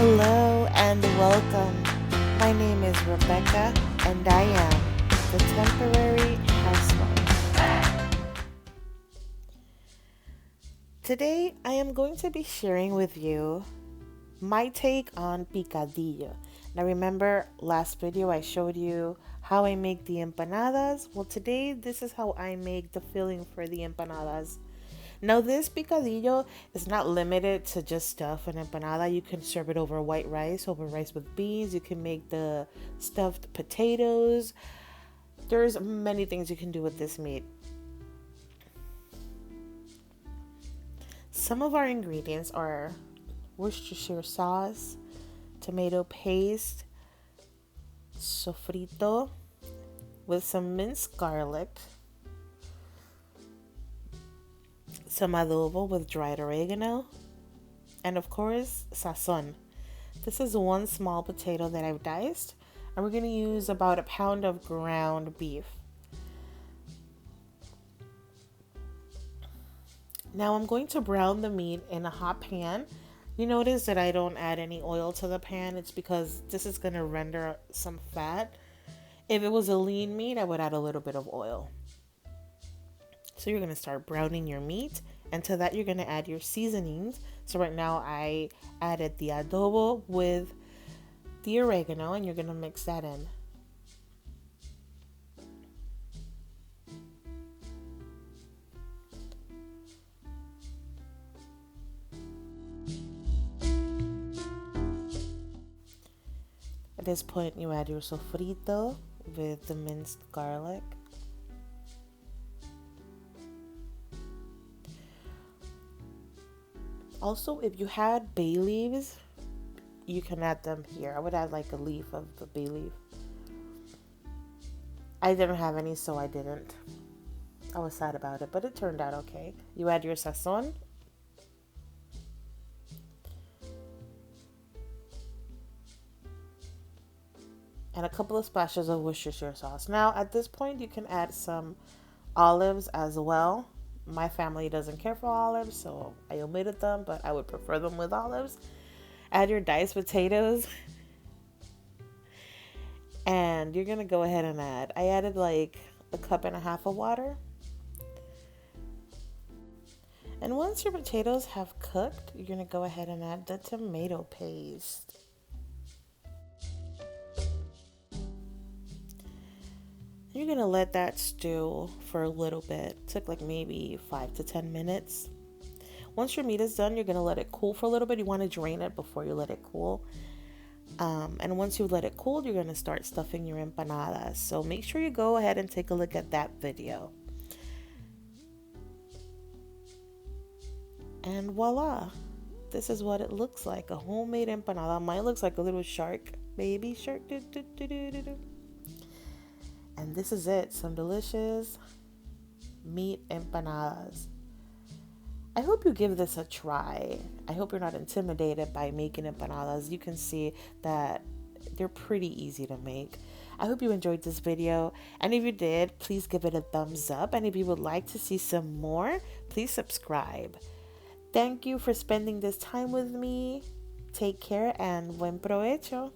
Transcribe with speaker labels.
Speaker 1: Hello and welcome. My name is Rebecca and I am the temporary housewife. Today I am going to be sharing with you my take on picadillo. Now remember last video I showed you how I make the empanadas? Well, today this is how I make the filling for the empanadas. Now this picadillo is not limited to just stuff an empanada. You can serve it over white rice, over rice with beans. You can make the stuffed potatoes. There's many things you can do with this meat. Some of our ingredients are Worcestershire sauce, tomato paste, sofrito with some minced garlic, some adobo with dried oregano, and of course, sazón. This is one small potato that I've diced, and we're going to use about a pound of ground beef. Now I'm going to brown the meat in a hot pan. You notice that I don't add any oil to the pan. It's because this is going to render some fat. If it was a lean meat, I would add a little bit of oil. So you're going to start browning your meat, and to that you're going to add your seasonings. So right now I added the adobo with the oregano, and you're going to mix that in. At this point you add your sofrito with the minced garlic. Also, if you had bay leaves, you can add them here. I would add like a leaf of the bay leaf. I didn't have any, so I didn't. I was sad about it, but it turned out okay. You add your sazón. And a couple of splashes of Worcestershire sauce. Now, at this point, you can add some olives as well. My family doesn't care for olives, so I omitted them, but I would prefer them with olives. Add your diced potatoes. And you're going to go ahead and I added like a cup and a half of water. And once your potatoes have cooked, you're going to go ahead and add the tomato paste. You're going to let that stew for a little bit. It took like maybe 5 to 10 minutes. Once your meat is done, you're going to let it cool for a little bit. You want to drain it before you let it cool. And once you let it cool, you're going to start stuffing your empanadas. So make sure you go ahead and take a look at that video. And voila. This is what it looks like. A homemade empanada. Mine looks like a little shark. Baby shark. And this is it, some delicious meat empanadas. I hope you give this a try. I hope you're not intimidated by making empanadas. You can see that they're pretty easy to make. I hope you enjoyed this video. And if you did, please give it a thumbs up. And if you would like to see some more, please subscribe. Thank you for spending this time with me. Take care and buen provecho.